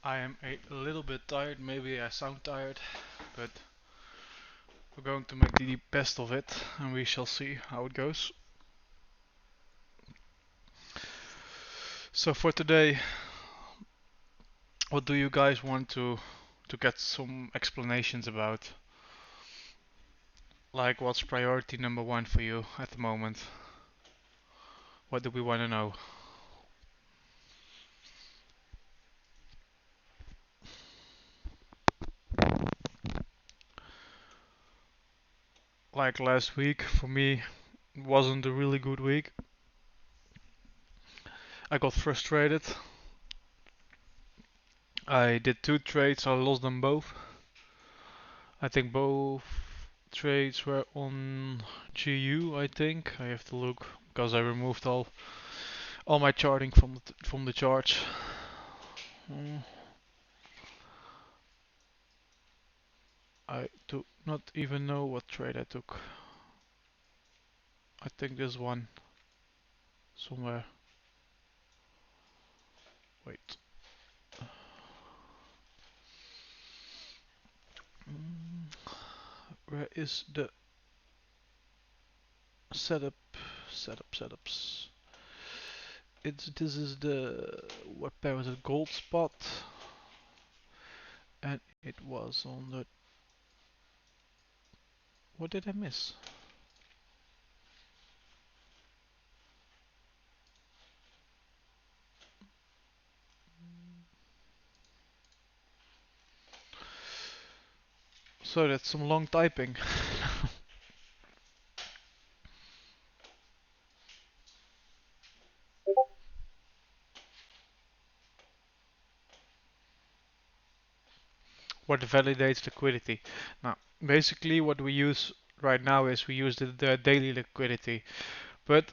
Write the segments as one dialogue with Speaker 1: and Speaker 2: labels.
Speaker 1: I am a little bit tired, maybe I sound tired, but we're going to make the best of it and we shall see how it goes. So for today, what do you guys want to get some explanations about? Like what's priority number one for you at the moment? What do we want to know? Like last week for me wasn't a really good week. I got frustrated. I did two trades, I lost them both. I think both trades were on GU, I think. I have to look because I removed all my charting from the charts. Mm, I do not even know what trade I took. I think this one somewhere. Wait. Mm, where is the setup? Setups. This is the what pair was it? Gold spot, and it was on the. What did I miss? So that's some long typing. What validates liquidity? Now, basically, what we use right now is we use the daily liquidity, but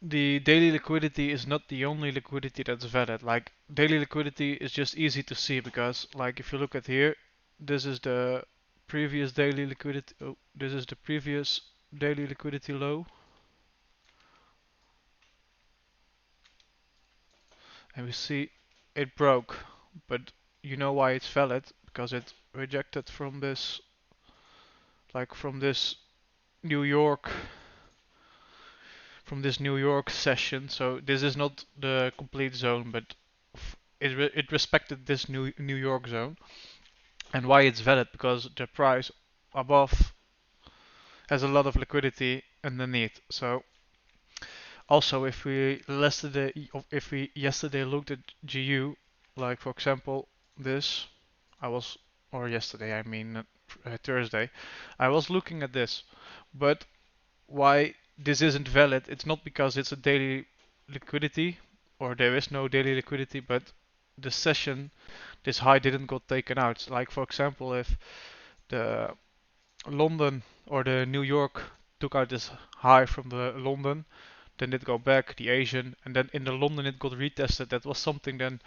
Speaker 1: the daily liquidity is not the only liquidity that's valid. Like daily liquidity is just easy to see because, like, if you look at here, this is the previous daily liquidity. Oh, this is the previous daily liquidity low, and we see it broke. But you know why it's valid? Because it rejected from this, like New York, from this New York session. So this is not the complete zone, but it respected this New York zone. And why it's valid? Because the price above has a lot of liquidity underneath. So also if we yesterday looked at GU, like for example this, I was or yesterday I mean Thursday, I was looking at this, but why this isn't valid? It's not because it's a daily liquidity or there is no daily liquidity, but the session this high didn't got taken out. Like for example, if the London or the New York took out this high from the London, then it go back the Asian, and then in the London it got retested. That was something then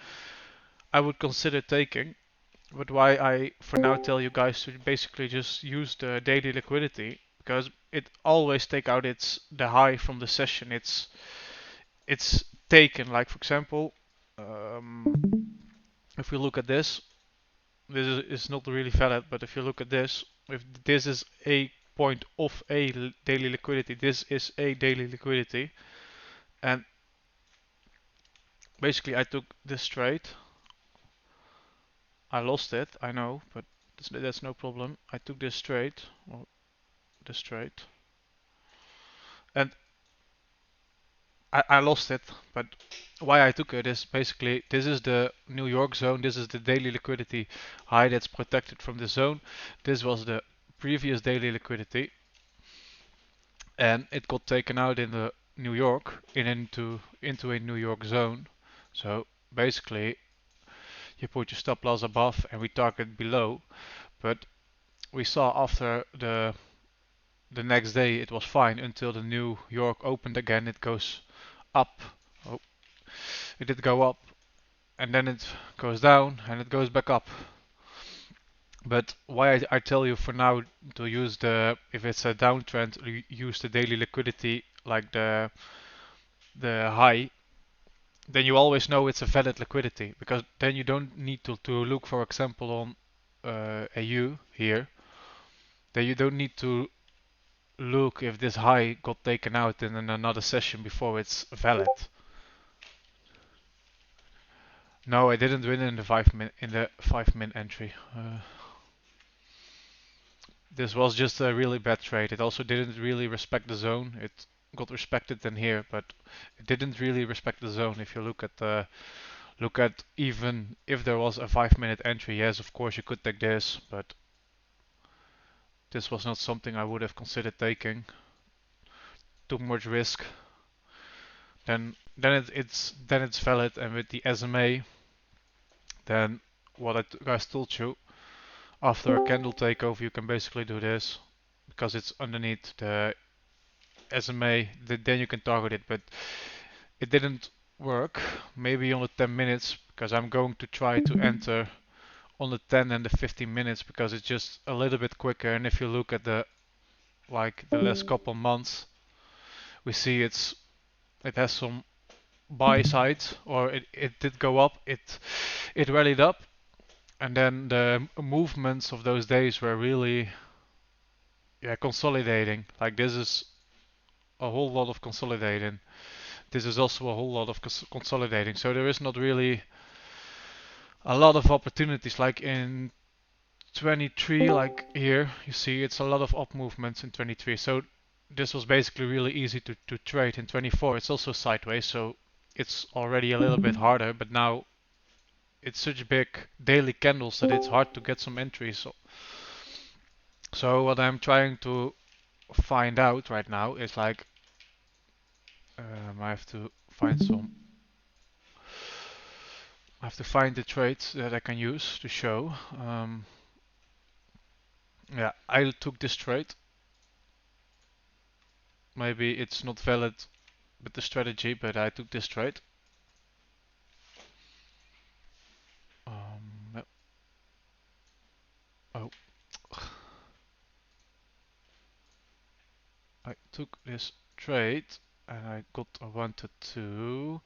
Speaker 1: I would consider taking. But why I for now tell you guys to basically just use the daily liquidity because it always take out the high from the session. It's taken. Like for example, um, if we look at this, this is not really valid. But if you look at this, if this is a point of a daily liquidity, this is a daily liquidity, and basically I took this trade. I lost it, I know, but that's no problem. I took this trade, or this trade, and I lost it. But why I took it is basically this is the New York zone, this is the daily liquidity high that's protected from the zone. This was the previous daily liquidity, and it got taken out in the New York into a New York zone. So basically, you put your stop loss above and we target below. But we saw after the next day it was fine until the New York opened again. It goes up. Oh, it did go up and then it goes down and it goes back up. But why I tell you for now to use if it's a downtrend, use the daily liquidity like the high then you always know it's a valid liquidity because then you don't need to look, for example, on a U here. Then you don't need to look if this high got taken out in another session before it's valid. No, I didn't win in the 5 min entry. This was just a really bad trade. It also didn't really respect the zone. It got respected in here, but it didn't really respect the zone. If you look at even if there was a 5 minute entry, yes, of course you could take this, but this was not something I would have considered taking. Too much risk. Then it's valid, and with the SMA, then what I guys told you, after a candle takeover, you can basically do this because it's underneath the SMA. Then you can target it, but it didn't work. Maybe on the 10 minutes because I'm going to try to enter on the 10 and the 15 minutes because it's just a little bit quicker. And if you look at the last couple months, we see it has some buy sides, or it did go up. It rallied up, and then the movements of those days were really, yeah, consolidating. Like this is a whole lot of consolidating. This is also a whole lot of consolidating. So there is not really a lot of opportunities like in 23, like here you see it's a lot of up movements in 23. So this was basically really easy to trade. In 24 it's also sideways, so it's already a little bit harder, but now it's such big daily candles that it's hard to get some entries. So what I'm trying to find out right now is like I have to find some. I have to find the trades that I can use to show. Yeah, I took this trade. Maybe it's not valid with the strategy, but I took this trade. Yep. Oh, I took this trade and I got a 1 to 2.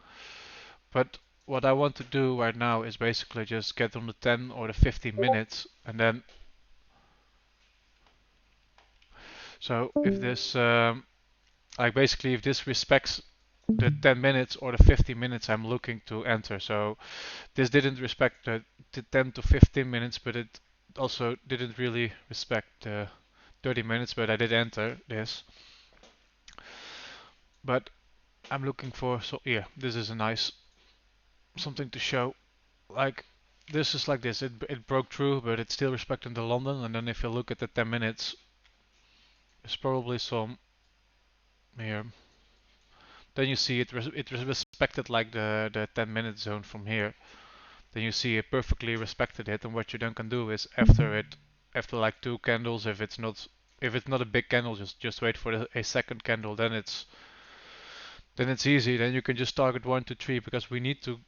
Speaker 1: But what I want to do right now is basically just get on the 10 or the 15 minutes and then. So if this, like basically if this respects the 10 minutes or the 15 minutes I'm looking to enter. So this didn't respect the 10 to 15 minutes, but it also didn't really respect the 30 minutes, but I did enter this. But I'm looking for, so yeah, this is a nice something to show. Like this is like this. It broke through, but it's still respecting the London. And then if you look at the 10 minutes, there's probably some here. Then you see it respected like the 10-minute zone from here. Then you see it perfectly respected it. And what you then can do is after like two candles, if it's not a big candle, just wait for a second candle. Then it's easy. Then you can just target 1 to 3 because we need to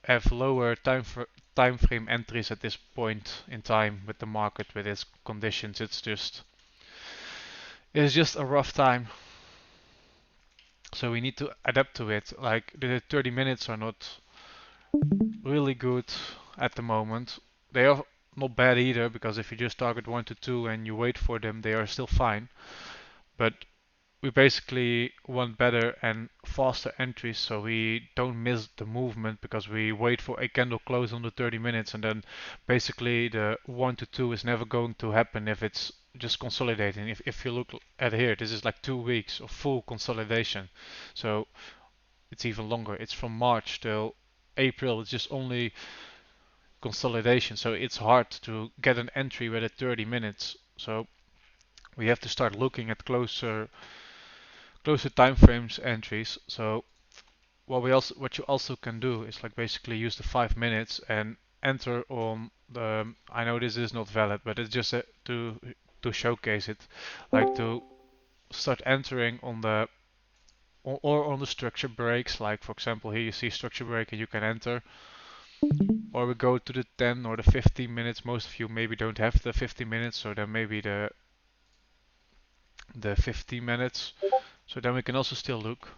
Speaker 1: have lower time frame entries at this point in time with the market with its conditions. It's just a rough time. So we need to adapt to it. Like the 30 minutes are not really good at the moment. They are not bad either because if you just target 1 to 2 and you wait for them, they are still fine. But we basically want better and faster entries so we don't miss the movement because we wait for a candle close on the 30 minutes and then basically the 1 to 2 is never going to happen if it's just consolidating. If you look at here, this is like 2 weeks of full consolidation. So it's even longer. It's from March till April. It's just only consolidation. So it's hard to get an entry with a 30 minutes. So we have to start looking at closer time frames entries. So what you also can do is like basically use the 5 minutes and enter on the. I know this is not valid, but it's just to showcase it, like to start entering on the or on the structure breaks. Like for example, here you see structure break and you can enter. Or we go to the 10 or the 15 minutes. Most of you maybe don't have the 15 minutes, so then maybe the 15 minutes. So then we can also still look.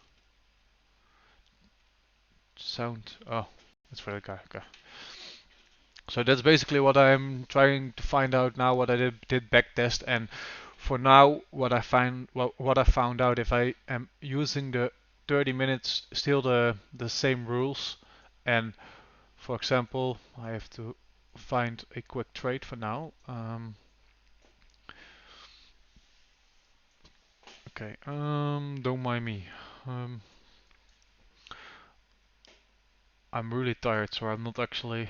Speaker 1: sound. Oh, that's for the guy. Okay. So that's basically what I'm trying to find out now. What I did backtest, and for now, what I found out, if I am using the 30 minutes, still the same rules, and for example, I have to find a quick trade for now. Okay. Don't mind me. Um, I'm really tired, so I'm not actually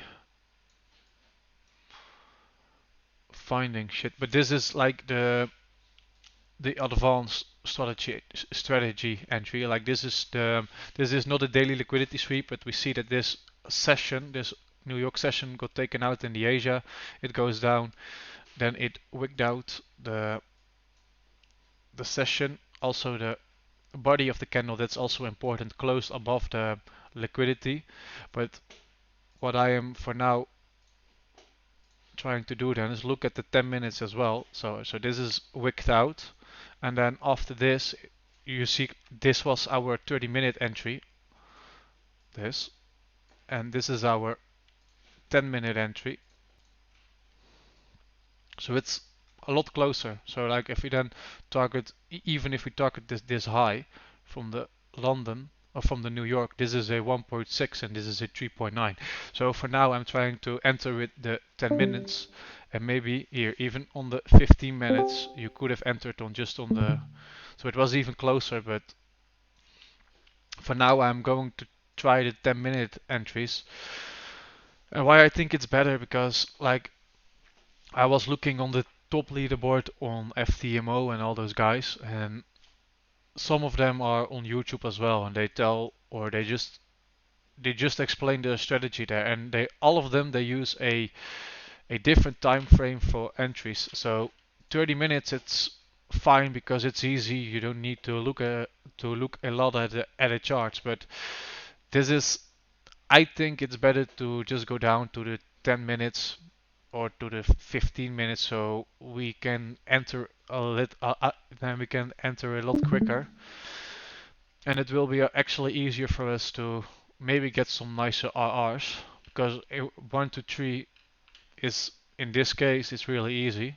Speaker 1: finding shit. But this is like the advanced strategy entry. Like this is not a daily liquidity sweep, but we see that this session, this New York session, got taken out in the Asia. It goes down, then it wicked out the session. Also the body of the candle, that's also important, closed above the liquidity. But what I am for now trying to do then is look at the 10 minutes as well. So this is wicked out, and then after this you see this was our 30-minute entry, this, and this is our 10-minute entry. So it's a lot closer. So like if we then target, even if we target this high from the London or from the New York, this is a 1.6 and this is a 3.9. So for now I'm trying to enter with the 10 minutes, and maybe here even on the 15 minutes you could have entered on just on the, so it was even closer, but for now I'm going to try the 10-minute entries. And why I think it's better, because like I was looking on the top leaderboard on FTMO and all those guys, and some of them are on YouTube as well, and they tell, or they just explain their strategy there, and they all of them they use a different time frame for entries. So 30 minutes it's fine because it's easy. You don't need to look a lot at the charts, but this is, I think it's better to just go down to the 10 minutes or to the 15 minutes, so we can enter then we can enter a lot quicker, and it will be actually easier for us to maybe get some nicer RRs, because 1 to 3 is, in this case, it's really easy.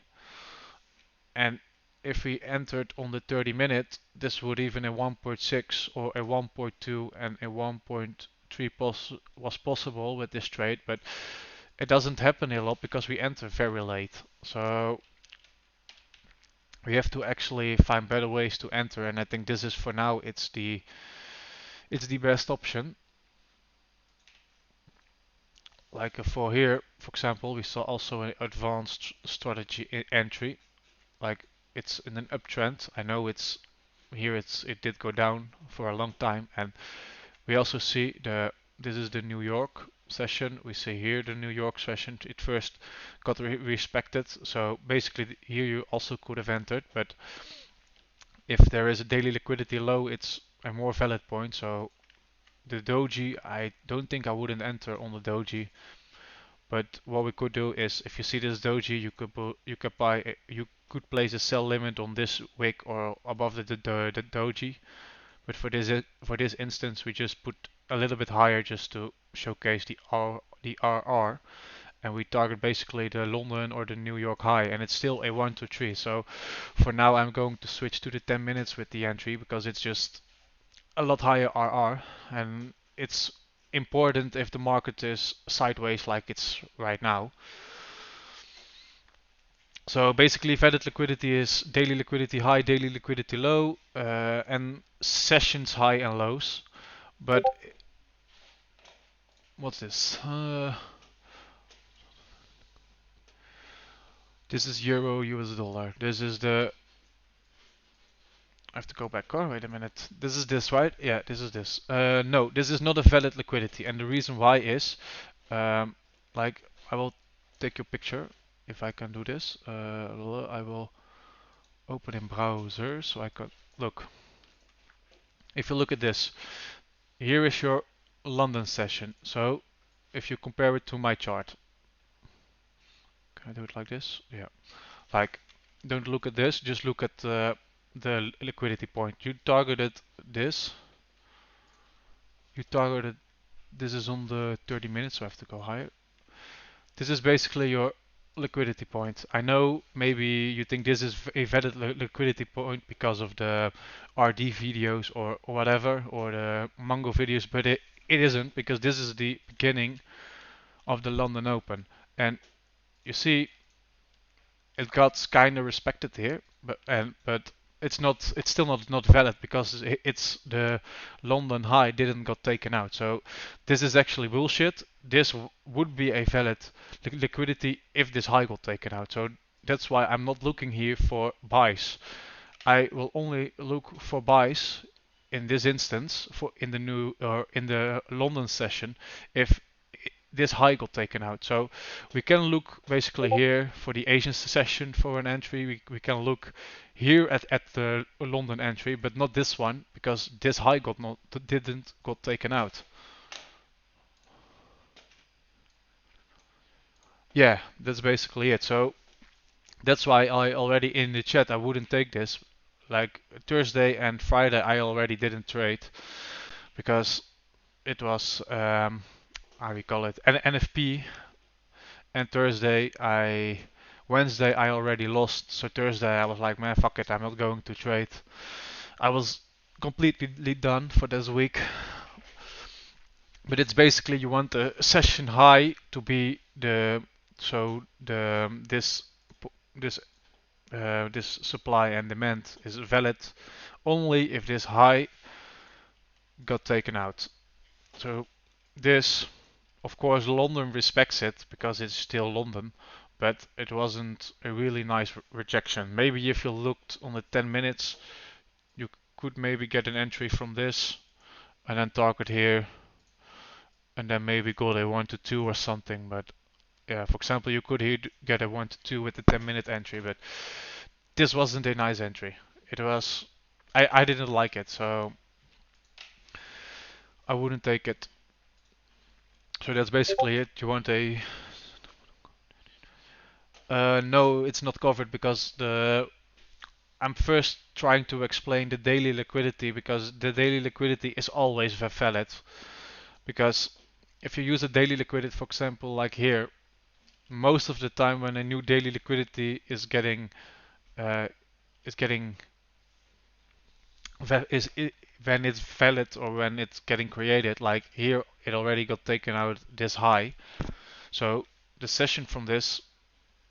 Speaker 1: And if we entered on the 30 minute, this would even a 1.6 or a 1.2 and a 1.3 was possible with this trade, but it doesn't happen a lot because we enter very late. So we have to actually find better ways to enter, and I think this is, for now, it's the best option. Like for here, for example, we saw also an advanced strategy entry. Like it's in an uptrend. I know it's here. It did go down for a long time, and we also see this is the New York session. We see here the New York session. It first got respected. So basically here you also could have entered, but if there is a daily liquidity low, it's a more valid point. So the doji, I don't think I wouldn't enter on the doji. But what we could do is, if you see this doji, you could place a sell limit on this wick or above the doji. But for this instance, we just put a little bit higher just to showcase the RR, and we target basically the London or the New York high, and it's still a 1 to 3. So for now, I'm going to switch to the 10 minutes with the entry because it's just a lot higher RR, and it's important if the market is sideways like it's right now. So basically, vetted liquidity is daily liquidity high, daily liquidity low, and sessions high and lows. But what's this? This is euro, US dollar. This is the. I have to go back. Oh, wait a minute. This is this, right? Yeah, this is this. No, this is not a valid liquidity, and the reason why is, um, like, I will take your picture if I can do this. I will open in browser so I can look. If you look at this, here is your London session. So if you compare it to my chart, can I do it like this? Yeah. Like, don't look at this, just look at the liquidity point. You targeted this, you targeted This is on the 30 minutes, so I have to go higher. This is basically your liquidity point. I know maybe you think this is a valid liquidity point because of the RD videos or whatever, or the Mongo videos, but it isn't, because this is the beginning of the London Open. And you see, it got kind of respected here, but it's still not valid because it's the London high didn't got taken out. So this is actually bullshit. This would be a valid liquidity if this high got taken out. So that's why I'm not looking here for buys. I will only look for buys in this instance for in the new or in the London session if this high got taken out. So we can look basically here for the Asian session for an entry. We can look here at the London entry, but not this one because this high didn't got taken out. Yeah, that's basically it. So that's why I already in the chat I wouldn't take this. Like Thursday and Friday I already didn't trade because it was how we call it an NFP, and Wednesday I already lost. So Thursday I was like, man, fuck it, I'm not going to trade. I was completely done for this week. But it's basically you want the session high to be this this this supply and demand is valid only if this high got taken out. So this, of course, London respects it because it's still London, but it wasn't a really nice rejection. Maybe if you looked on the 10 minutes, you could maybe get an entry from this and then target here and then maybe go a 1 to 2 or something. But yeah, for example, you could here get a 1 to 2 with the 10-minute entry, but this wasn't a nice entry. It was, I didn't like it, so I wouldn't take it. So that's basically it. You want a no, it's not covered because I'm first trying to explain the daily liquidity because the daily liquidity is always valid. Because if you use a daily liquidity, for example, like here, most of the time when a new daily liquidity is getting uh, is getting is when it's valid or when it's getting created, like here it already got taken out this high. So the session from this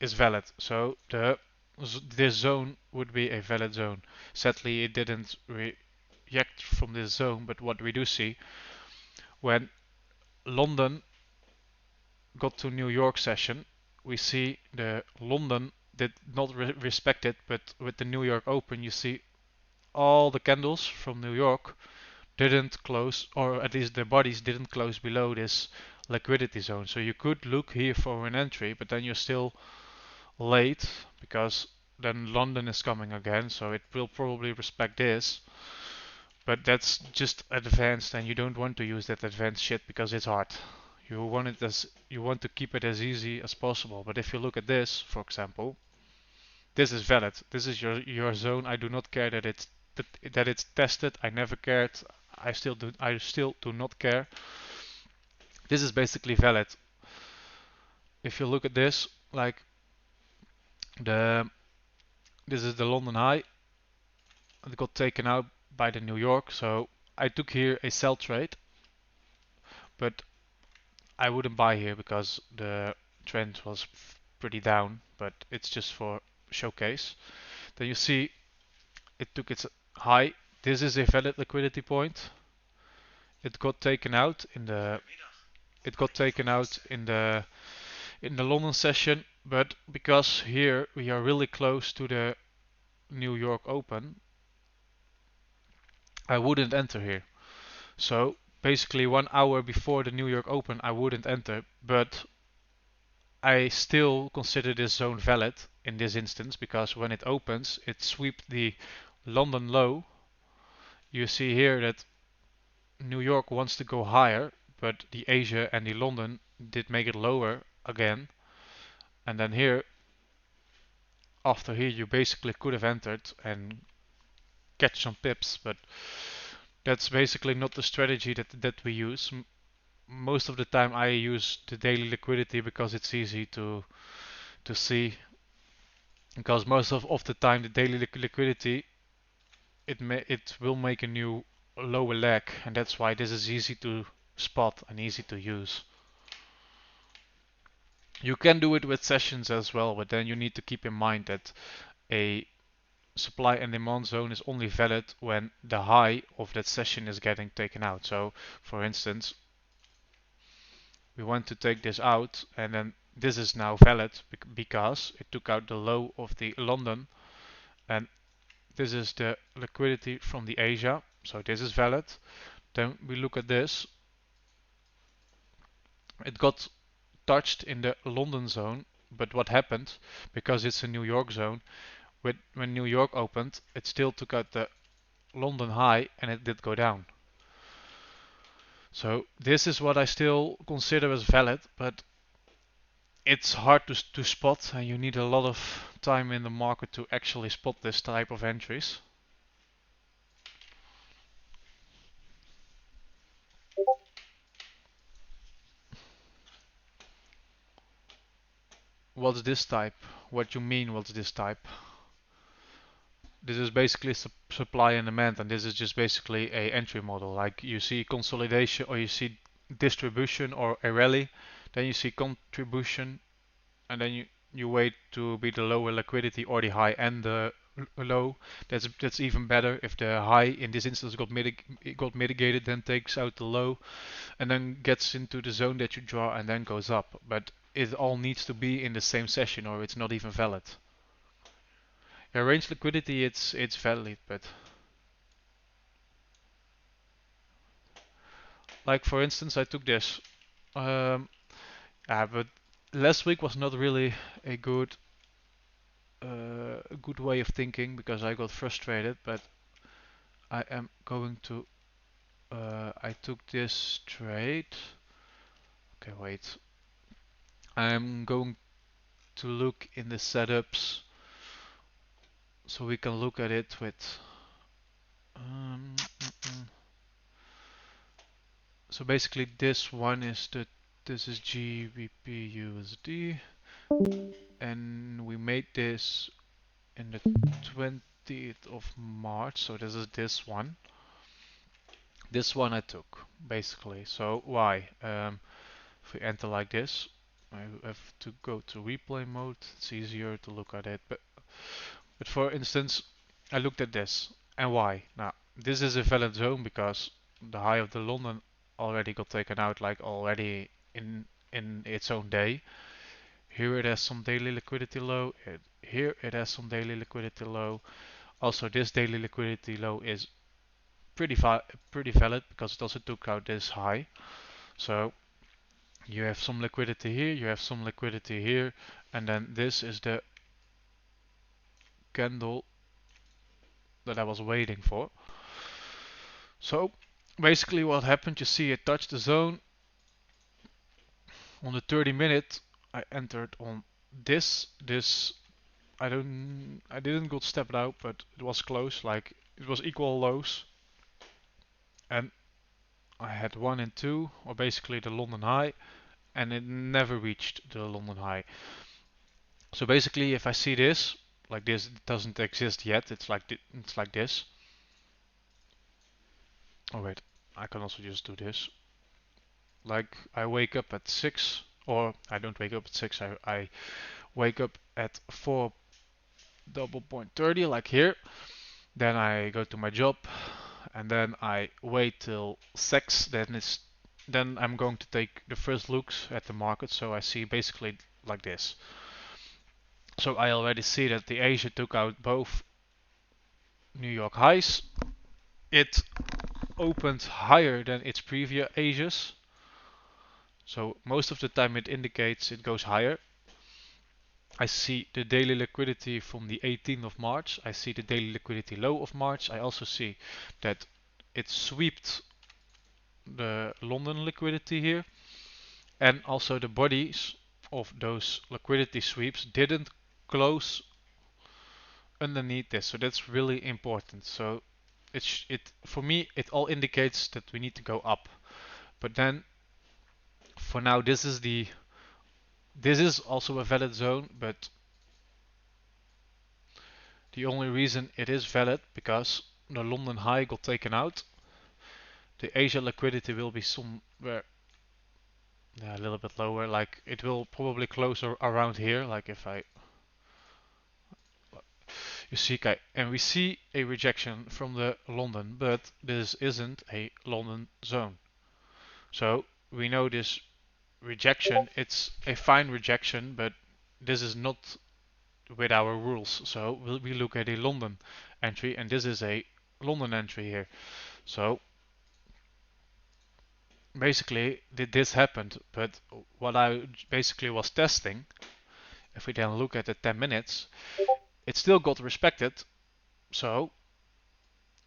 Speaker 1: is valid. So this zone would be a valid zone. Sadly, it didn't react from this zone, but what we do see when London got to New York session, we see the London did not respect it, but with the New York Open, you see all the candles from New York didn't close, or at least the bodies didn't close below this liquidity zone. So you could look here for an entry, but then you're still late because then London is coming again, so it will probably respect this. But that's just advanced, and you don't want to use that advanced shit because it's hard. You want to keep it as easy as possible. But if you look at this, for example, this is valid. This is your zone. I do not care that it's tested. I never cared. I still do not care. This is basically valid. If you look at this, like the this is the London high. It got taken out by the New York, so I took here a sell trade, but I wouldn't buy here because the trend was pretty down, but it's just for showcase. Then you see it took its high. This is a valid liquidity point. It got taken out in the London session, but because here we are really close to the New York Open, I wouldn't enter here. So basically 1 hour before the New York Open I wouldn't enter, but I still consider this zone valid in this instance because when it opens it sweeps the London low. You see here that New York wants to go higher, but the Asia and the London did make it lower again. And then here, after here, you basically could have entered and catch some pips, but that's basically not the strategy that we use. most of the time I use the daily liquidity because it's easy to see. Because most of the time the daily liquidity it will make a new lower leg, and that's why this is easy to spot and easy to use. You can do it with sessions as well, but then you need to keep in mind that a supply and demand zone is only valid when the high of that session is getting taken out. So for instance, we want to take this out, and then this is now valid because it took out the low of the London, and this is the liquidity from the Asia, so this is valid. Then we look at this. It got touched in the London zone, but what happened, because it's a New York zone, when New York opened, it still took out the London high and it did go down. So this is what I still consider as valid, but it's hard to spot, and you need a lot of time in the market to actually spot this type of entries. What's this type? What you mean, what's this type? This is basically supply and demand, and this is just basically a entry model. Like you see consolidation, or you see distribution or a rally, then you see contribution, and then you wait to be the lower liquidity or the high and the low. That's even better if the high in this instance got mitigated, then takes out the low, and then gets into the zone that you draw and then goes up. But it all needs to be in the same session, or it's not even valid. Yeah, range liquidity, it's valid, but like for instance, I took this. Um, but last week was not really a good way of thinking because I got frustrated. But I am going to. I took this trade. Okay, wait. I'm going to look in the setups so we can look at it with. Um, so basically, this one is the. This is GBP USD, and we made this in the 20th of March. So this is this one. This one I took basically. So why? If we enter like this, I have to go to replay mode. It's easier to look at it. But for instance, I looked at this, and why? Now this is a valid zone because the high of the London already got taken out, like already in its own day. Here it has some daily liquidity low. Here it has some daily liquidity low. Also, this daily liquidity low is pretty pretty valid because it also took out this high. So you have some liquidity here, you have some liquidity here, and then this is the candle that I was waiting for. So basically what happened, you see it touched the zone on the 30-minute. I entered on this I didn't got stepped out, but it was close, like it was equal lows, and I had 1 and 2, or basically the London high, and it never reached the London high. So basically, if I see this, like this, it doesn't exist yet. It's like this. Oh wait, I can also just do this. Like I wake up at 6, or I don't wake up at 6. I wake up at 4 double point 30, like here. Then I go to my job, and then I wait till 6. Then I'm going to take the first looks at the market. So I see basically like this. So I already see that the Asia took out both New York highs. It opened higher than its previous Asias. So most of the time it indicates it goes higher. I see the daily liquidity from the 18th of March. I see the daily liquidity low of March. I also see that it swept the London liquidity here. And also the bodies of those liquidity sweeps didn't close underneath this. So that's really important. So it for me it all indicates that we need to go up. But then for now, this is also a valid zone, but the only reason it is valid because the London high got taken out. The Asia liquidity will be somewhere, yeah, a little bit lower. Like it will probably close around here. Like if I, you see, okay, and we see a rejection from the London, but this isn't a London zone. So we know this rejection, it's a fine rejection, but this is not with our rules. So we look at a London entry, and this is a London entry here. So basically, this happened, but what I basically was testing, if we then look at the 10 minutes, it still got respected. So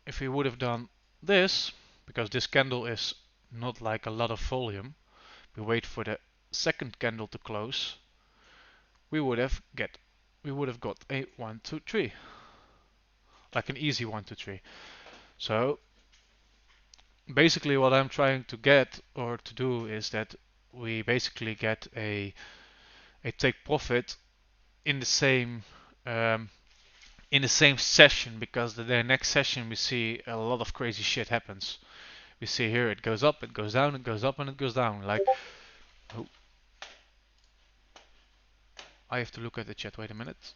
Speaker 1: if we would have done this, because this candle is not like a lot of volume, we wait for the second candle to close, we would have got a 1, 2, 3, like an easy 1, 2, 3. So basically what I'm trying to get or to do is that we basically get a take profit in the same um, session, because the next session we see a lot of crazy shit happens. We see here it goes up, it goes down, it goes up, and it goes down. Like, oh, I have to look at the chat. Wait a minute.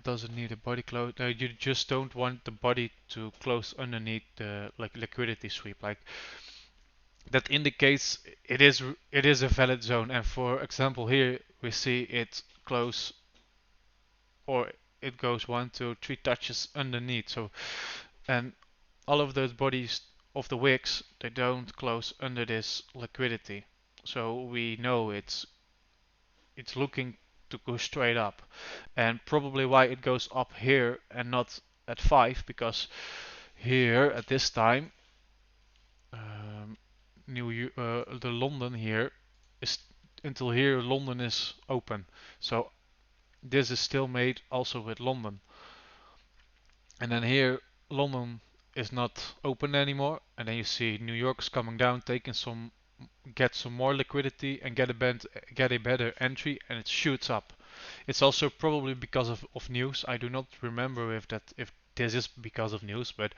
Speaker 1: Doesn't need a body close. No, you just don't want the body to close underneath the like liquidity sweep. Like that indicates it is a valid zone. And for example, here we see it close, or it goes 1, 2, 3 touches underneath. So, and all of those bodies of the wicks, they don't close under this liquidity. So we know it's looking to go straight up, and probably why it goes up here and not at 5, because here at this time, um, the London here is until here London is open, so this is still made also with London, and then here London is not open anymore, and then you see New York's coming down, taking some, get some more liquidity and get a better entry, and it shoots up. It's also probably because of news. I do not remember if this is because of news, but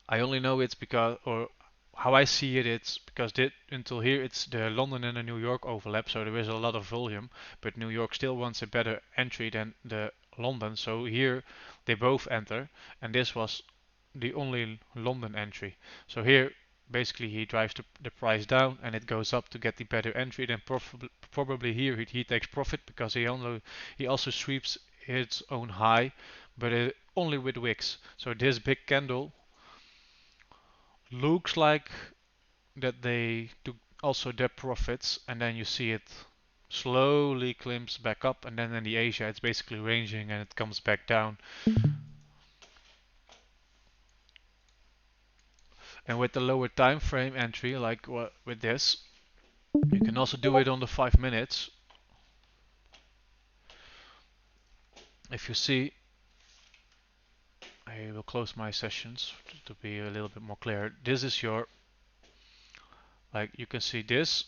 Speaker 1: I only know it's because, or how I see it, it's because until here it's the London and the New York overlap, so there is a lot of volume, but New York still wants a better entry than the London, so here they both enter, and this was the only London entry. So here basically he drives the price down and it goes up to get the better entry. Then probably here he takes profit because he also sweeps its own high, but only with wicks. So this big candle looks like that they took also their profits, and then you see it slowly climbs back up, and then in the Asia it's basically ranging and it comes back down. And with the lower time frame entry, like with this, you can also do it on the 5 minutes. If you see, I will close my sessions to be a little bit more clear. This is your, like you can see this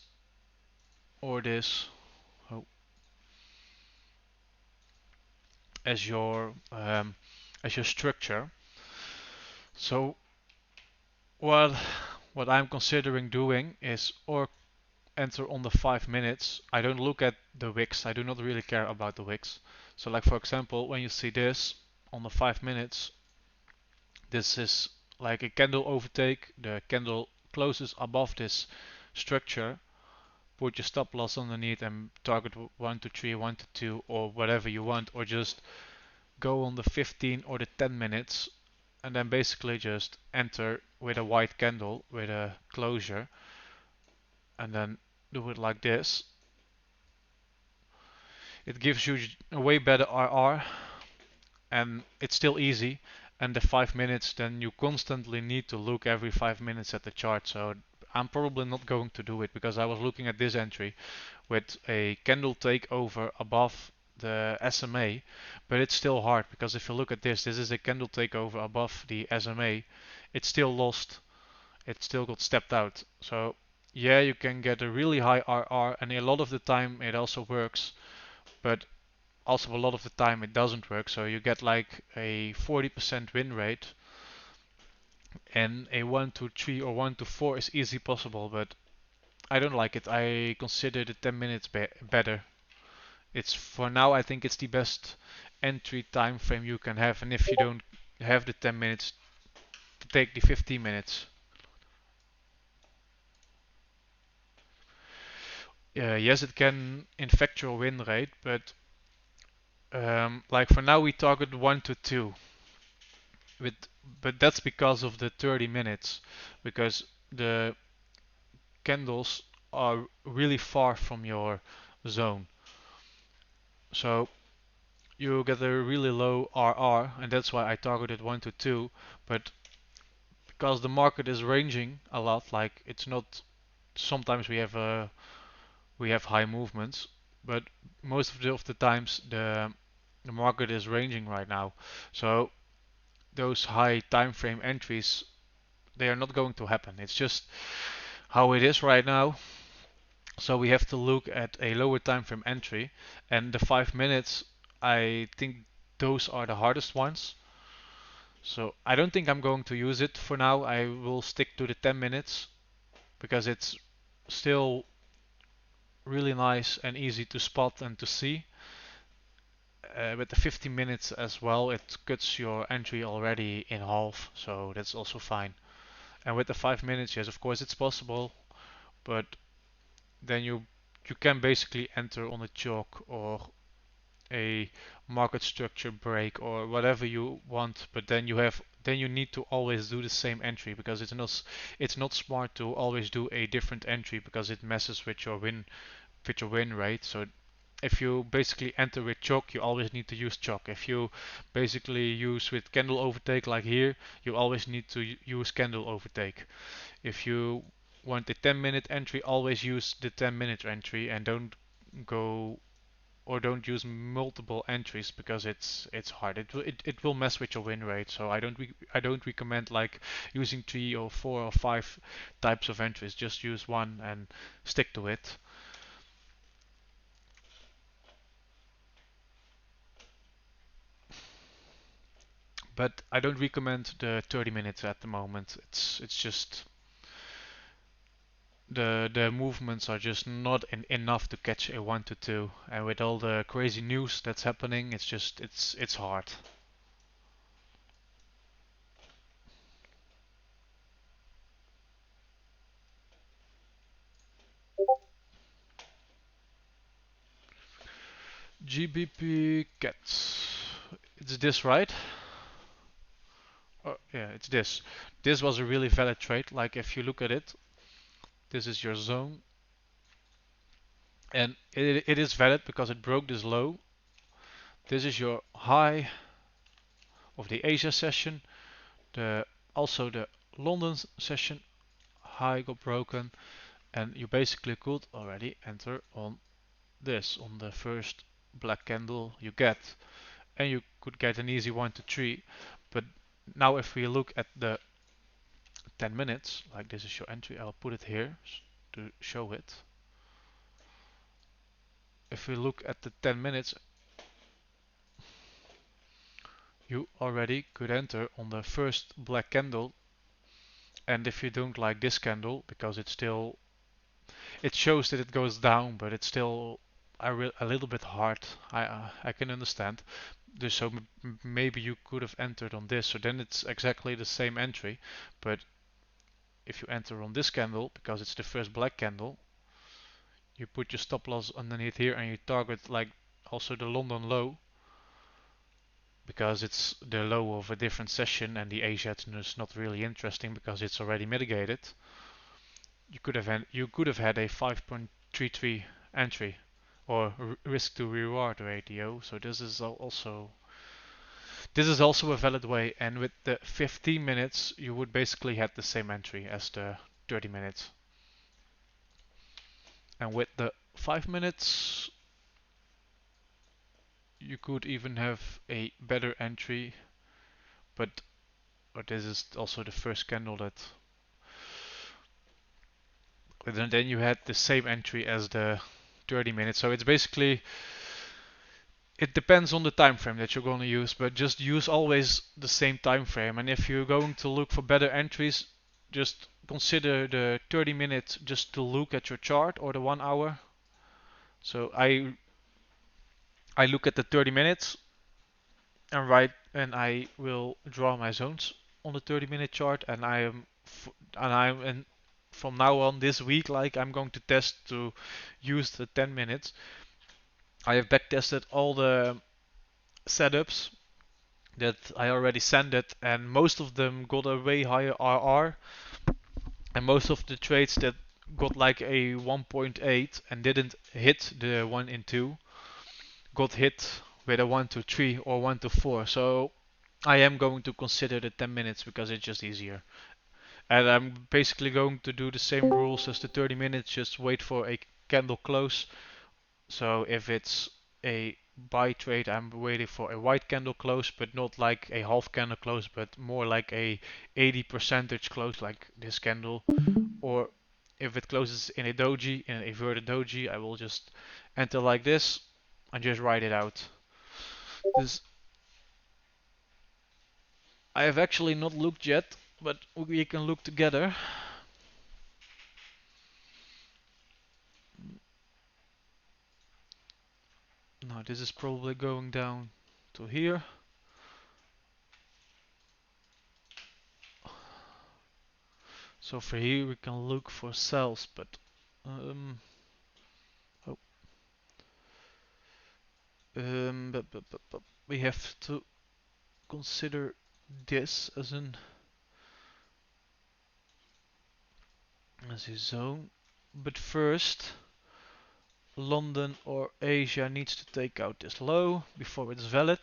Speaker 1: or this, oh, as your structure. So what I'm considering doing is or enter on the 5 minutes. I don't look at the wicks. I do not really care about the wicks. So like for example, when you see this on the 5 minutes, this is like a candle overtake. The candle closes above this structure. Put your stop loss underneath and target 1 to 3, 1 to 2, or whatever you want, or just go on the 15 or the 10 minutes and then basically just enter with a white candle with a closure and then do it like this. It gives you a way better IR, and it's still easy. And the 5 minutes, then you constantly need to look every 5 minutes at the chart. So I'm probably not going to do it because I was looking at this entry with a candle takeover above the SMA, but it's still hard because if you look at this, this is a candle takeover above the SMA. It still lost. It still got stepped out. So yeah, you can get a really high RR, and a lot of the time it also works, but also a lot of the time it doesn't work. So you get like a 40% win rate, and a 1 to 3 or 1 to 4 is easily possible, but I don't like it. I consider the 10 minutes better. It's for now, I think it's the best entry time frame you can have, and if you don't have the 10 minutes, to take the 15 minutes. Yes, it can infect your win rate, but like for now we target 1 to 2 with, but that's because of the 30 minutes, because the candles are really far from your zone. So you get a really low RR, and that's why I targeted 1 to 2. But because the market is ranging a lot, like it's not. Sometimes we have high movements, but most of the times the market is ranging right now. So those high time frame entries, they are not going to happen. It's just how it is right now. So we have to look at a lower time frame entry, and the 5 minutes, I think those are the hardest ones. So I don't think I'm going to use it for now. I will stick to the 10 minutes because it's still really nice and easy to spot and to see. With the 15 minutes as well, it cuts your entry already in half, so that's also fine. And with the 5 minutes, yes, of course it's possible, but then you can basically enter on a chalk or a market structure break or whatever you want, but then you need to always do the same entry because it's not smart to always do a different entry because it messes with your win rate. So if you basically enter with chalk, you always need to use chalk. If you basically use with candle overtake like here, you always need to use candle overtake. If you want a 10-minute entry, always use the 10-minute entry and go don't use multiple entries because it's hard. It will mess with your win rate. So I don't recommend like using 3 or 4 or 5 types of entries. Just use one and stick to it. But I don't recommend the 30 minutes at the moment. It's just the movements are just not enough to catch a 1 to 2, and with all the crazy news that's happening, it's hard. GBP cats. It's this, right? Oh, yeah, it's this. This was a really valid trade. Like if you look at it, this is your zone, and it is valid because it broke this low. This is your high of the Asia session. The also the London session high got broken, and you basically could already enter on this on the first black candle you get, and you could get an easy 1 to 3. But now if we look at the 10 minutes, like this is your entry, I'll put it here to show it. If we look at the 10 minutes, you already could enter on the first black candle, and if you don't like this candle because it shows that it goes down, but it's still a little bit hard. I can understand. So maybe you could have entered on this, so then it's exactly the same entry. But if you enter on this candle, because it's the first black candle, you put your stop loss underneath here and you target like also the London low, because it's the low of a different session and the Asia is not really interesting because it's already mitigated. You could have had a 5.33 entry or risk to reward ratio. So this is also a valid way, and with the 15 minutes you would basically have the same entry as the 30 minutes. And with the 5 minutes, you could even have a better entry, but this is also the first candle that. And then you had the same entry as the 30 minutes. So it's basically, it depends on the time frame that you're going to use, but just use always the same time frame. And if you're going to look for better entries, just consider the 30 minutes just to look at your chart, or the 1 hour. So I look at the 30 minutes and I will draw my zones on the 30-minute chart, and and from now on this week, like, I'm going to test to use the 10 minutes. I have back tested all the setups that I already sent it, and most of them got a way higher RR, and most of the trades that got like a 1.8 and didn't hit the 1 in 2 got hit with a 1 to 3 or 1 to 4. So I am going to consider the 10 minutes because it's just easier. And I'm basically going to do the same rules as the 30 minutes, just wait for a candle close. So if it's a buy trade, I'm waiting for a white candle close, but not like a half candle close, but more like a 80% close, like this candle. Or if it closes in a doji, in an inverted doji, I will just enter like this and just write it out. This I have actually not looked yet, but we can look together. Now this is probably going down to here. So for here we can look for cells, but oh, but we have to consider this as a zone. But first, London or Asia needs to take out this low before it's valid.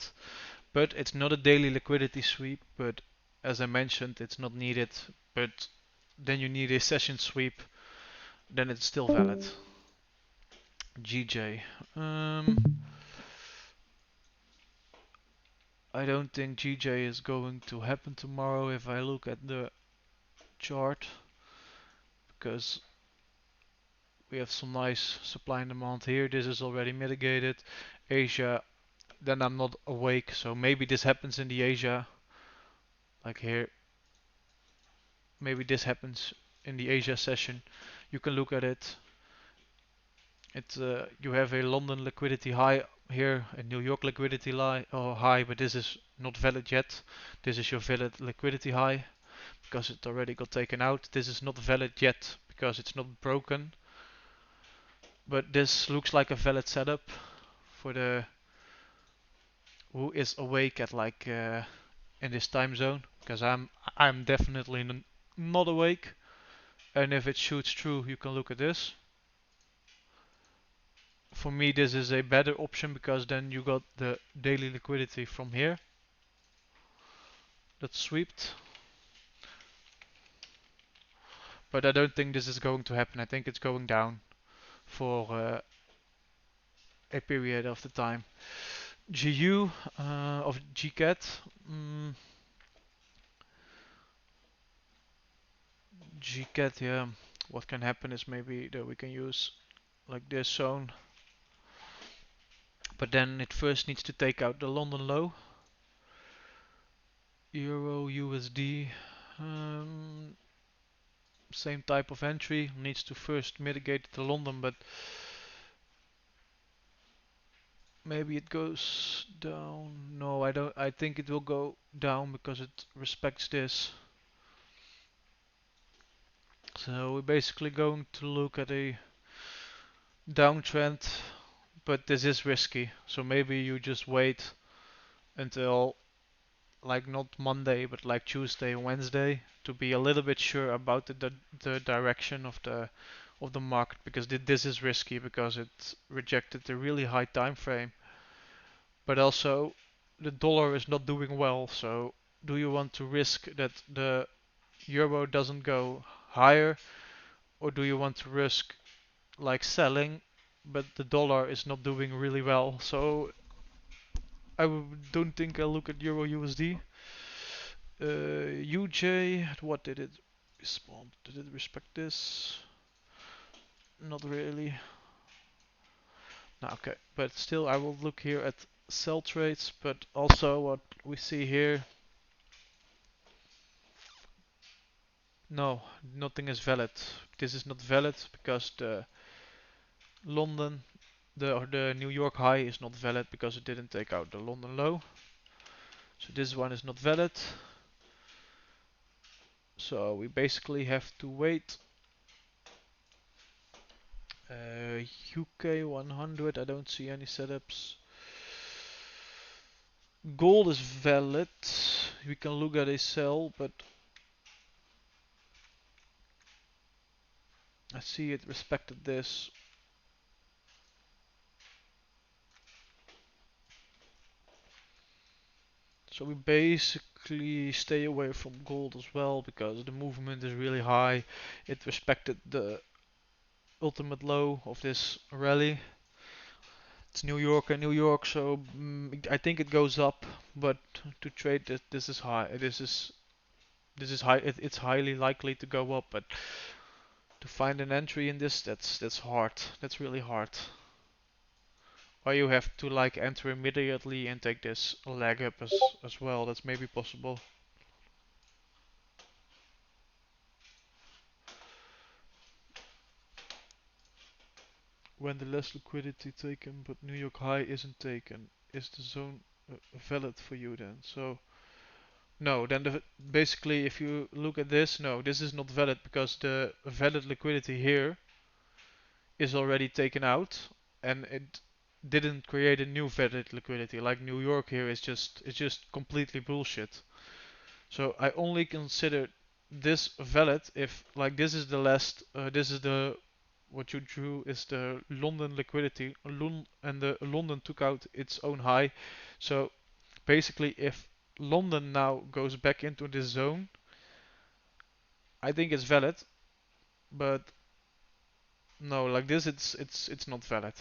Speaker 1: But it's not a daily liquidity sweep, but as I mentioned, it's not needed. But then you need a session sweep, then it's still valid. GJ. I don't think GJ is going to happen tomorrow if I look at the chart, because we have some nice supply and demand here. This is already mitigated. Asia, then I'm not awake, so maybe this happens in the Asia, like here. Maybe this happens in the Asia session. You can look at it. You have a London liquidity high here, a New York liquidity high, but this is not valid yet. This is your valid liquidity high because it already got taken out. This is not valid yet because it's not broken. But this looks like a valid setup for the who is awake at like in this time zone, because I'm definitely not awake. And if it shoots through, you can look at this. For me, this is a better option because then you got the daily liquidity from here that's swept. But I don't think this is going to happen. I think it's going down for a period of the time. GU of GCAT. GCAT, yeah. What can happen is maybe that we can use like this zone. But then it first needs to take out the London low. Euro USD. Same type of entry. Needs to first mitigate the London, but maybe it goes down. No, I don't. I think it will go down because it respects this. So we're basically going to look at a downtrend, but this is risky. So maybe you just wait until like not Monday, but like Tuesday, Wednesday, to be a little bit sure about the direction of the market, because this is risky because it rejected a really high time frame. But also the dollar is not doing well, so do you want to risk that the euro doesn't go higher, or do you want to risk like selling, but the dollar is not doing really well. So don't think I'll look at Euro USD. UJ, what did it respond? Did it respect this? Not really. No, okay, but still I will look here at sell trades, but also what we see here. No, nothing is valid. This is not valid because the London, the New York high is not valid because it didn't take out the London low. So this one is not valid. So we basically have to wait. UK 100, I don't see any setups. Gold is valid. We can look at a sell, but I see it respected this. So we basically stay away from gold as well because the movement is really high. It respected the ultimate low of this rally. It's New York and New York, so I think it goes up. But to trade this is high. This is high. It's highly likely to go up, but to find an entry in this, that's hard. That's really hard. Or you have to like enter immediately and take this leg up as well. That's maybe possible. When the less liquidity taken, but New York high isn't taken, is the zone valid for you then? So no, then basically if you look at this, no, this is not valid because the valid liquidity here is already taken out and it didn't create a new valid liquidity. Like New York here is just completely bullshit. So I only consider this valid if like this is the last this is the what you drew is the London liquidity and the London took out its own high. So basically if London now goes back into this zone, I think it's valid, but no, like this it's not valid.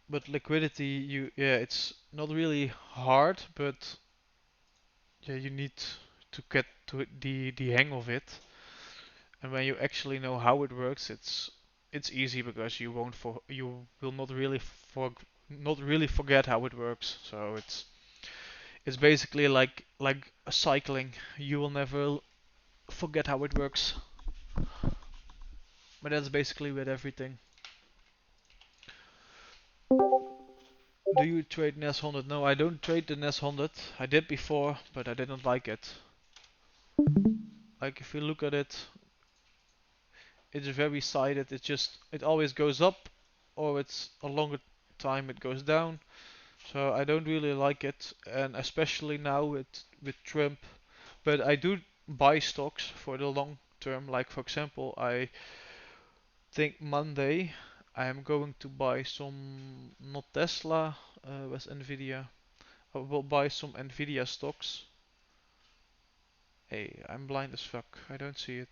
Speaker 1: But liquidity, yeah, it's not really hard, but yeah, you need to get to the hang of it. And when you actually know how it works, it's easy because you will not really forget how it works. So it's basically like a cycling. You will never forget how it works. But that's basically with everything. Do you trade NES 100? No, I don't trade the NES 100. I did before, but I didn't like it. Like if you look at it, it's very sided. It always goes up, or it's a longer time it goes down. So I don't really like it, and especially now with Trump. But I do buy stocks for the long term. Like for example, I think Monday I am going to buy some not Tesla with Nvidia. I will buy some Nvidia stocks. Hey, I'm blind as fuck. I don't see it.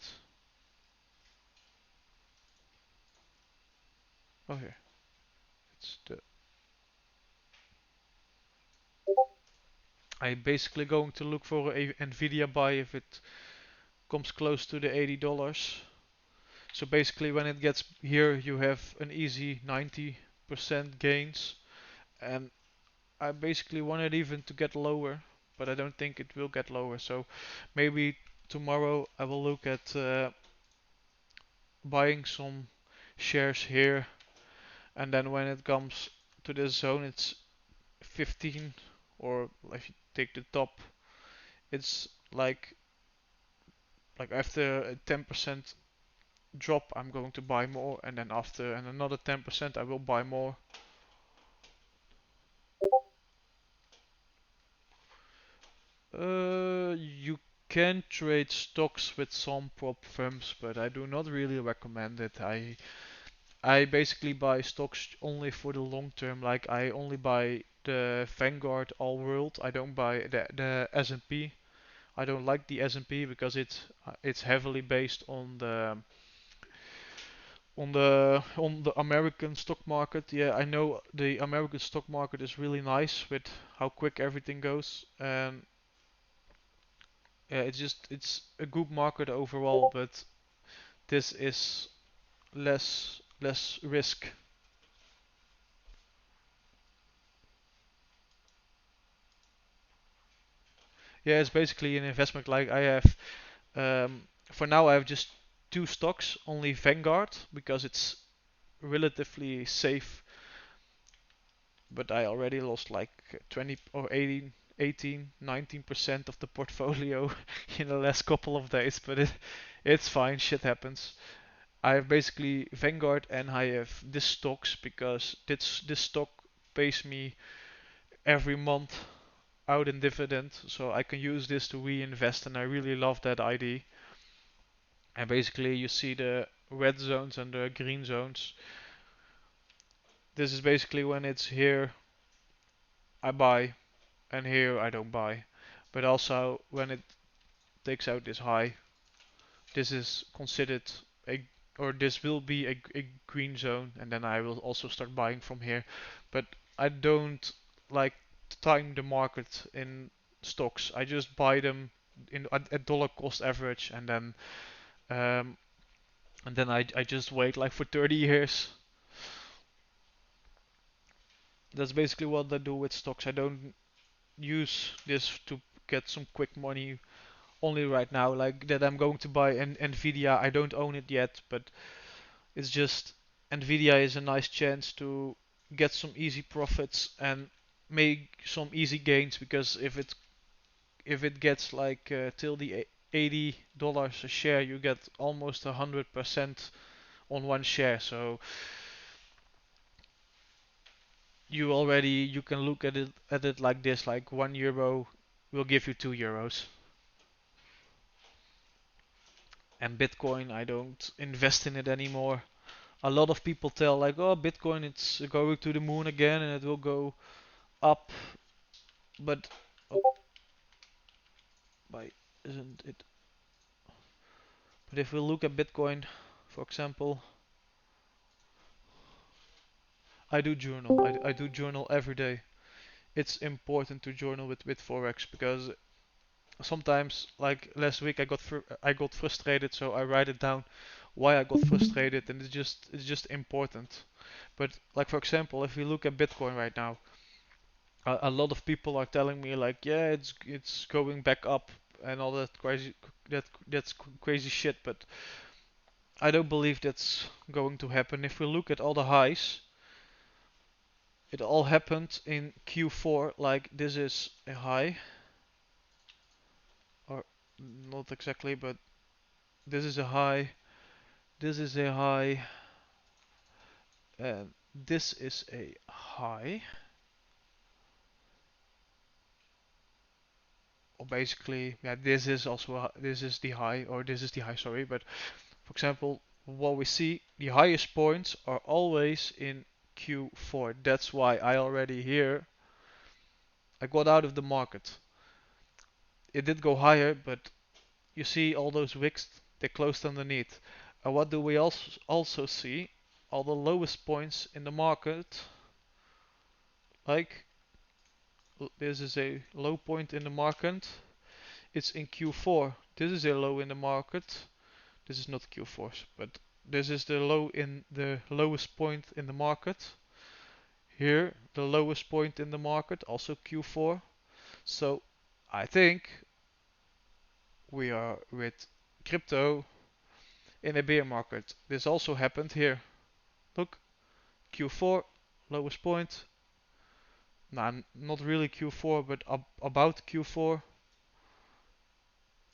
Speaker 1: Oh here, it's the. I'm basically going to look for a Nvidia buy if it comes close to the $80. So basically when it gets here you have an easy 90% gains, and I basically want it even to get lower, but I don't think it will get lower. So maybe tomorrow I will look at buying some shares here, and then when it comes to this zone it's 15, or if you take the top it's like after a 10% drop I'm going to buy more, and then after and another 10% I will buy more. You can trade stocks with some prop firms, but I do not really recommend it. I basically buy stocks only for the long term. Like I only buy the Vanguard All World. I don't buy the S&P I don't like the S&P because it's heavily based on the American stock market. Yeah, I know the American stock market is really nice with how quick everything goes, and yeah, it's a good market overall, but this is less risk. Yeah, it's basically an investment. Like I have for now I have just two stocks, only Vanguard because it's relatively safe, but I already lost like 20 or 19% of the portfolio in the last couple of days, but it's fine, shit happens. I have basically Vanguard and I have this stocks because this stock pays me every month out in dividend, so I can use this to reinvest, and I really love that idea. And basically, you see the red zones and the green zones. This is basically when it's here, I buy, and here I don't buy. But also, when it takes out this high, this is considered a, or this will be a green zone, and then I will also start buying from here. But I don't like to time the market in stocks. I just buy them at dollar cost average, um, and then I just wait like for 30 years. That's basically what I do with stocks. I don't use this to get some quick money only right now. Like that I'm going to buy an Nvidia. I don't own it yet, but it's just Nvidia is a nice chance to get some easy profits and make some easy gains, because if it gets like till the $80 a share, you get almost 100% on one share. So you can look at it like this, like €1 will give you €2. And Bitcoin, I don't invest in it anymore. A lot of people tell like, oh, Bitcoin, it's going to the moon again and it will go up, but oh, why isn't it? But if we look at Bitcoin, for example, I do journal. I do journal every day. It's important to journal with Forex, because sometimes, like last week, I got frustrated, so I write it down why I got frustrated, and it's just important. But like for example, if we look at Bitcoin right now, a lot of people are telling me like, yeah, it's going back up and all that's crazy shit, but I don't believe that's going to happen. If we look at all the highs, it all happened in Q4. Like this is a high, or not exactly, but this is a high, this is a high, and this is a high. Or basically, yeah, this is also this is the high, or this is the high. Sorry, but for example, what we see, the highest points are always in Q4. That's why I already here I got out of the market. It did go higher, but you see all those wicks, they closed underneath. And what do we also see? All the lowest points in the market, like this is a low point in the market. It's in Q4. This is a low in the market. This is not Q4, but this is the low in the lowest point in the market. Here, the lowest point in the market, also Q4. So I think we are with crypto in a bear market. This also happened here. Look, Q4, lowest point. Nah, not really Q4, but about Q4.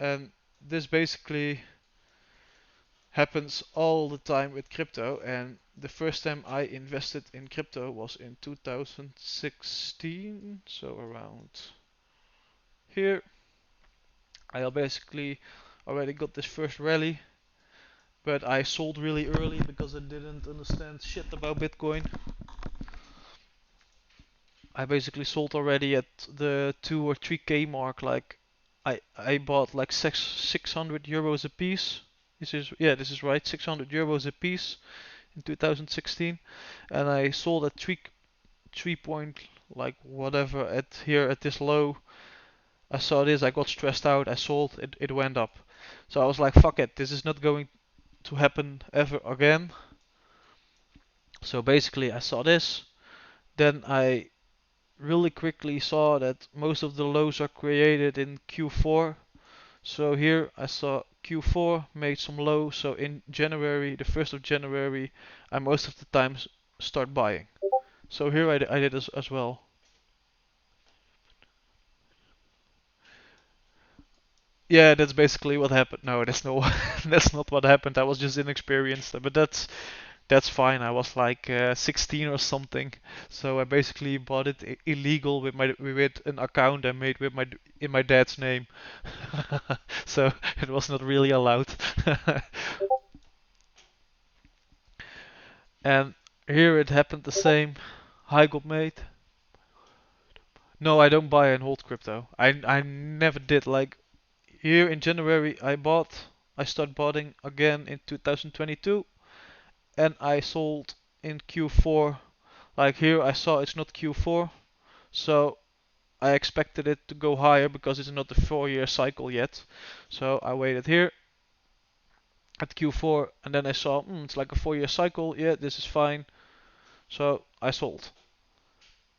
Speaker 1: And this basically happens all the time with crypto. And the first time I invested in crypto was in 2016, so around here. I basically already got this first rally, but I sold really early because I didn't understand shit about Bitcoin. I basically sold already at the 2 or 3k mark. Like I bought like 600 euros a piece. This is right, 600 euros a piece in 2016, and I sold at 3 point like whatever at here at this low. I saw this, I got stressed out, I sold it, it went up. So I was like, fuck it, this is not going to happen ever again. So basically, I saw this. Then I really quickly saw that most of the lows are created in Q4. So here I saw Q4 made some low. So in January, the 1st of January, I most of the times start buying. So here I did as well. Yeah, that's basically what happened. No, that's no, that's not what happened. I was just inexperienced, but that's fine. I was like 16 or something, so I basically bought it illegal with an account I made with my in my dad's name. So it was not really allowed. And here it happened the same. High got made. No, I don't buy and hold crypto. I never did. Like here in January, I started buying again in 2022, and I sold in Q4. Like here, I saw it's not Q4, so I expected it to go higher because it's not a 4 year cycle yet. So I waited here at Q4, and then I saw it's like a 4 year cycle. Yeah, this is fine. So I sold.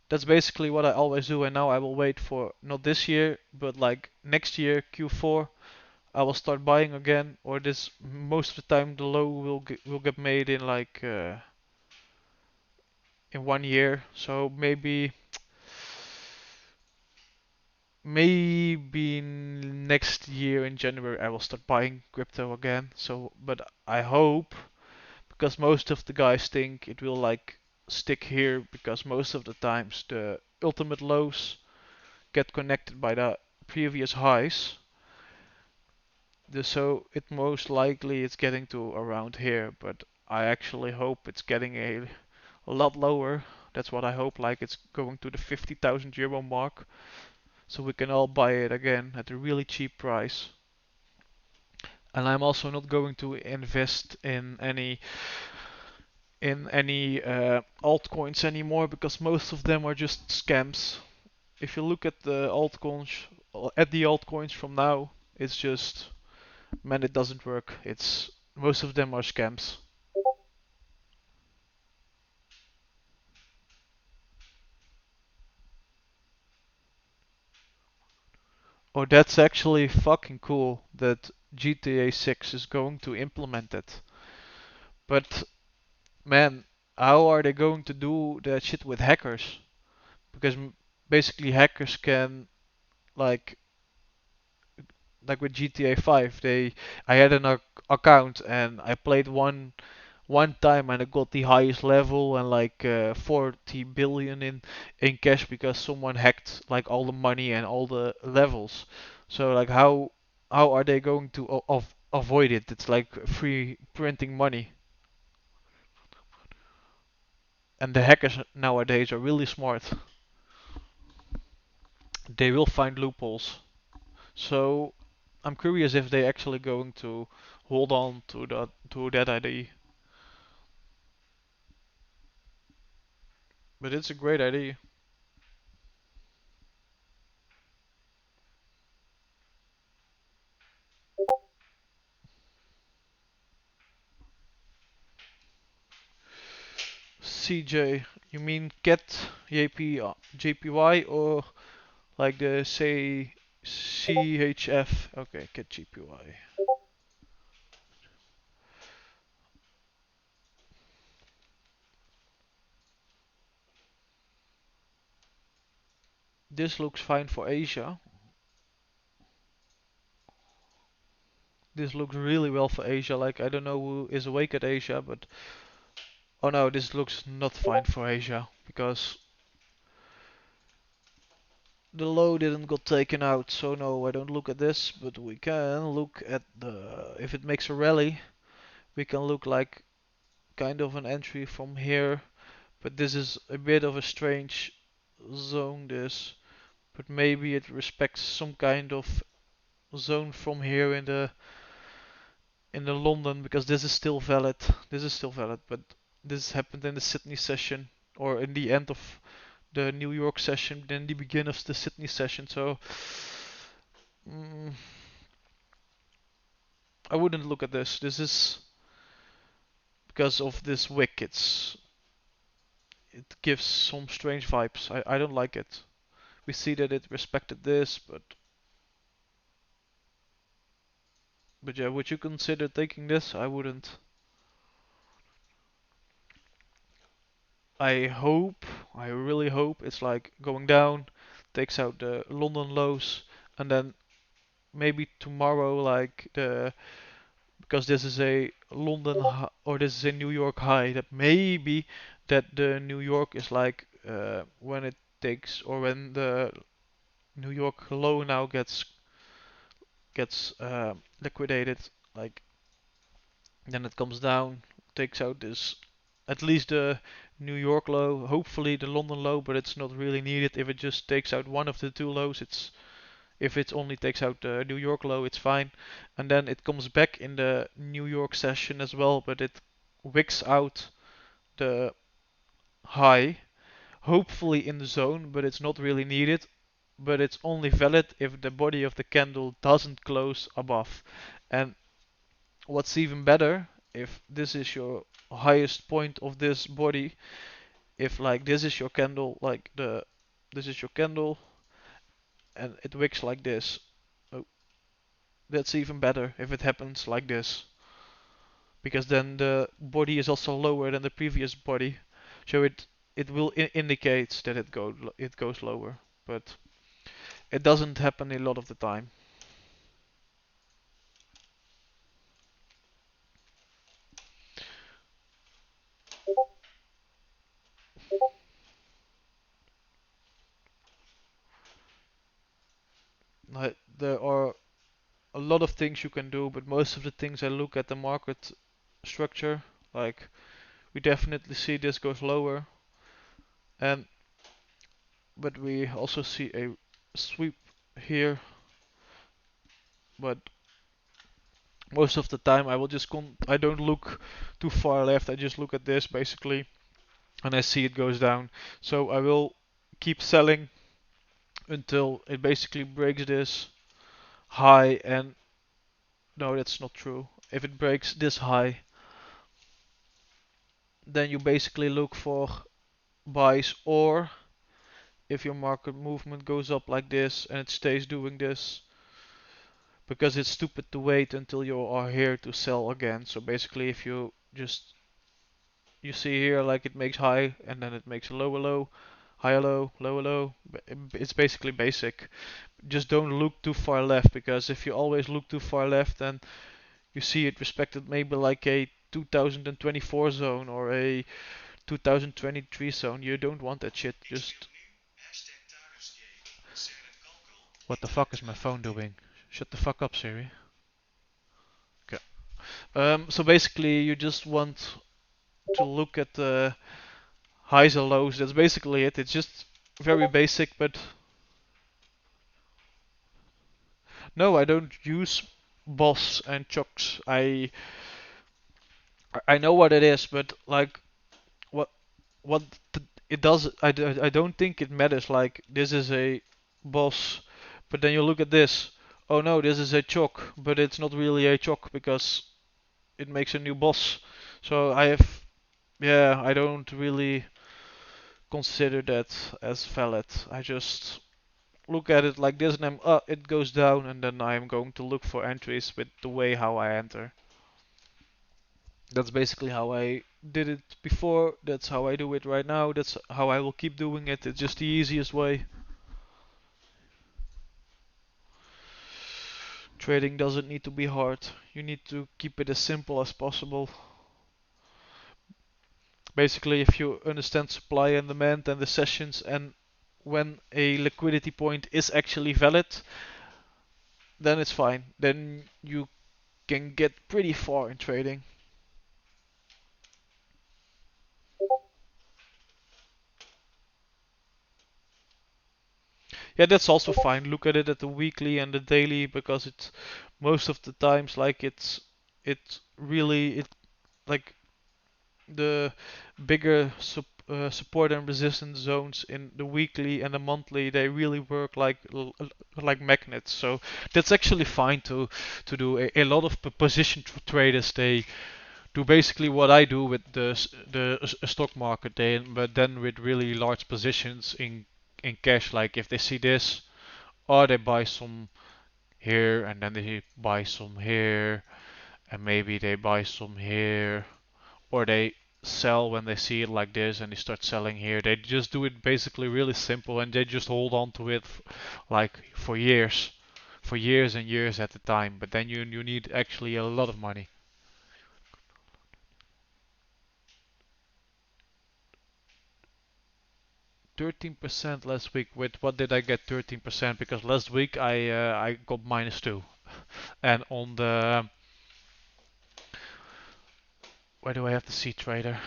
Speaker 1: That's basically what I always do, and now I will wait for not this year, but like next year, Q4, I will start buying again. Or this most of the time the low will get made in like in 1 year. So maybe next year in January I will start buying crypto again. So, but I hope because most of the guys think it will like stick here because most of the times the ultimate lows get connected by the previous highs. So it most likely it's getting to around here, but I actually hope it's getting a lot lower. That's what I hope, like it's going to the 50,000 euro mark, so we can all buy it again at a really cheap price. And I'm also not going to invest in any altcoins anymore because most of them are just scams. If you look at the altcoins from now, it's just man, it doesn't work. It's most of them are scams. Oh, that's actually fucking cool that GTA 6 is going to implement it. But man, how are they going to do that shit with hackers? Because basically hackers can like like with GTA 5, I had an account and I played one time and I got the highest level and like 40 billion in cash because someone hacked like all the money and all the levels. So like how are they going to avoid it? It's like free printing money. And the hackers nowadays are really smart. They will find loopholes. So I'm curious if they actually going to hold on to that idea. But it's a great idea. CJ, you mean Cat JPY or like the say CHF? Okay, Cat JPY. This looks fine for Asia. This looks really well for Asia. Like I don't know who is awake at Asia, but oh no, this looks not fine for Asia because the low didn't got taken out. So no, I don't look at this, but we can look at the if it makes a rally, we can look like kind of an entry from here. But this is a bit of a strange zone this, but maybe it respects some kind of zone from here in the London because this is still valid. This is still valid, but this happened in the Sydney session or in the end of the New York session, then the beginning of the Sydney session. So mm, I wouldn't look at this. This is because of this wick. It gives some strange vibes. I don't like it. We see that it respected this, but yeah, would you consider taking this? I wouldn't. I hope, I really hope it's like going down, takes out the London lows, and then maybe tomorrow, like the because this is a London or this is a New York high, that maybe that the New York is like when it takes or when the New York low now gets liquidated, like then it comes down, takes out this at least the New York low, hopefully the London low, but it's not really needed. If it just takes out one of the two lows, it's if it only takes out the New York low, it's fine. And then it comes back in the New York session as well, but it wicks out the high, hopefully in the zone, but it's not really needed. But it's only valid if the body of the candle doesn't close above. And what's even better, if this is your highest point of this body, if like this is your candle, like this is your candle, and it wicks like this. Oh, that's even better if it happens like this, because then the body is also lower than the previous body, so it will indicate that it goes lower, but it doesn't happen a lot of the time. There are a lot of things you can do, but most of the things I look at the market structure, like we definitely see this goes lower, and but we also see a sweep here, but most of the time I will just I don't look too far left, I just look at this basically and I see it goes down. So I will keep selling until it basically breaks this high, and no, that's not true. If it breaks this high, then you basically look for buys, or if your market movement goes up like this and it stays doing this, because it's stupid to wait until you are here to sell again. So basically if you just you see here like it makes high and then it makes a lower low, higher low, lower low. It's basically basic. Just don't look too far left, because if you always look too far left, then you see it respected maybe like a 2024 zone or a 2023 zone. You don't want that shit. Just what the fuck is my phone doing? Shut the fuck up, Siri. Okay. So basically, you just want to look at the highs and lows. That's basically it. It's just very basic, but no, I don't use boss and chocks. I know what it is, but like what what it does, I don't think it matters. Like this is a boss, but then you look at this. Oh no, this is a chock, but it's not really a chock because it makes a new boss. So yeah, I don't really consider that as valid. I just look at it like this and it goes down, and then I'm going to look for entries with the way how I enter. That's basically how I did it before. That's how I do it right now. That's how I will keep doing it. It's just the easiest way. Trading doesn't need to be hard. You need to keep it as simple as possible. Basically, if you understand supply and demand and the sessions, and when a liquidity point is actually valid, then it's fine. Then you can get pretty far in trading. Yeah, that's also fine. Look at it at the weekly and the daily because it's most of the times like it's really it like the bigger support and resistance zones in the weekly and the monthly they really work like magnets. So that's actually fine to do. A lot of position traders they do basically what I do with the stock market, but then with really large positions in cash. Like if they see this, or they buy some here and then they buy some here, and maybe they buy some here, or they sell when they see it like this and they start selling here. They just do it basically really simple and they just hold on to it like for years and years at a time. But then you need actually a lot of money. 13% last week. With what did I get 13%? Because last week I got -2. And on the where do I have the C trader?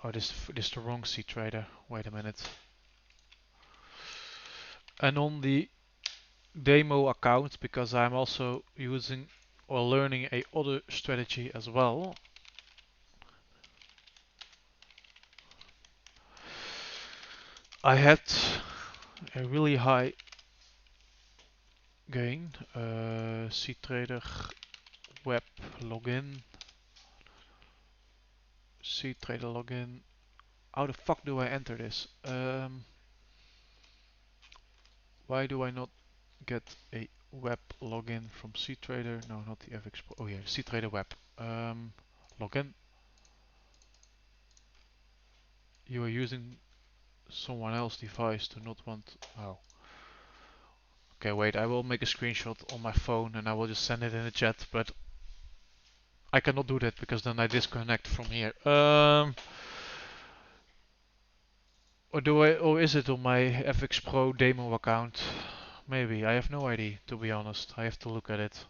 Speaker 1: Oh, this the wrong C trader. Wait a minute. And on the demo account, because I'm also using or learning a other strategy as well. I had a really high gain. CTrader web login. CTrader login. How the fuck do I enter this? Why do I not get a web login from CTrader? No, not the FX Pro. Oh yeah, CTrader web. Login. You are using someone else's device to not want. Oh. Okay, wait. I will make a screenshot on my phone and I will just send it in the chat. But I cannot do that because then I disconnect from here. Or do I? Or is it on my FX Pro demo account? Maybe. I have no idea. To be honest, I have to look at it.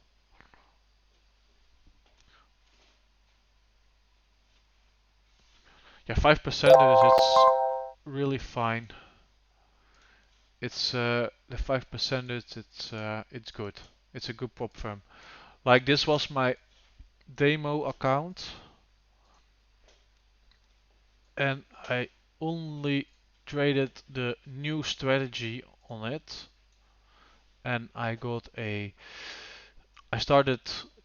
Speaker 1: Yeah, 5%ers. It's really fine. It's the 5%ers. It's good. It's a good prop firm. Like this was my demo account, and I only traded the new strategy on it, and I got a. I started.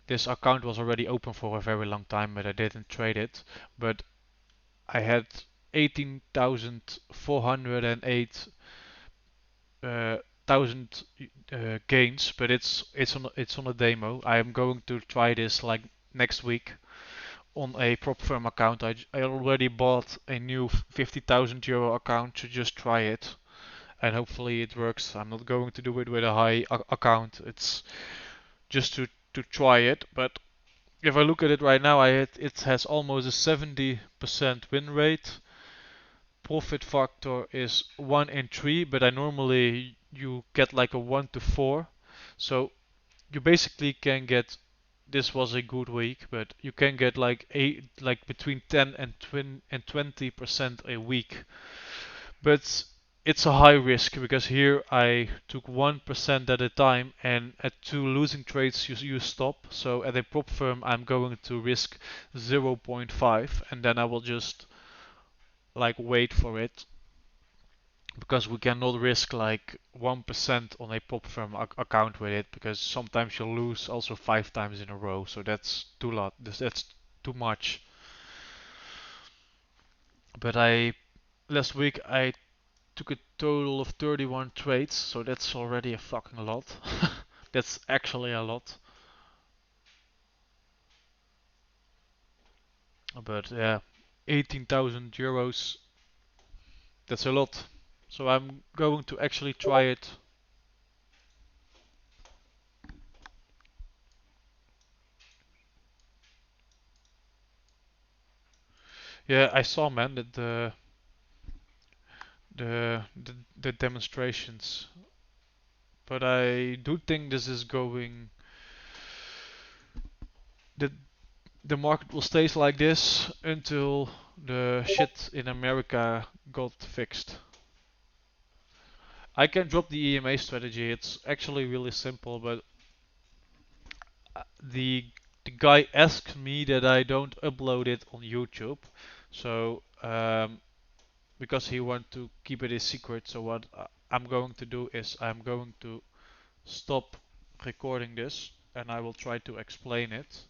Speaker 1: This account was already open for a very long time, but I didn't trade it. But I had 18,408 thousand gains, but it's on a demo. I am going to try this like next week on a prop firm account. I already bought a new 50,000 euro account to just try it, and hopefully it works. I'm not going to do it with a high account. It's just to try it. But if I look at it right now, it has almost a 70% win rate. Profit factor is 1 in 3, but I normally you get like a 1 to 4. So you basically can get this was a good week, but you can get like between 10 and 20% a week. But it's a high risk because here I took 1% at a time, and at two losing trades you stop. So at a prop firm I'm going to risk 0.5, and then I will just like wait for it because we cannot risk like 1% on a prop firm account with it because sometimes you'll lose also 5 times in a row. So that's too lot. That's too much. But I last week I took a total of 31 trades, so that's already a fucking lot. That's actually a lot. But yeah, 18,000 euros, that's a lot. So I'm going to actually try it. Yeah, I saw, man, that the demonstrations. But I do think this is going. The the market will stay like this until the shit in America got fixed. I can drop the EMA strategy. It's actually really simple, but the guy asked me that I don't upload it on YouTube. So because he want to keep it a secret. So what I'm going to do is I'm going to stop recording this and I will try to explain it.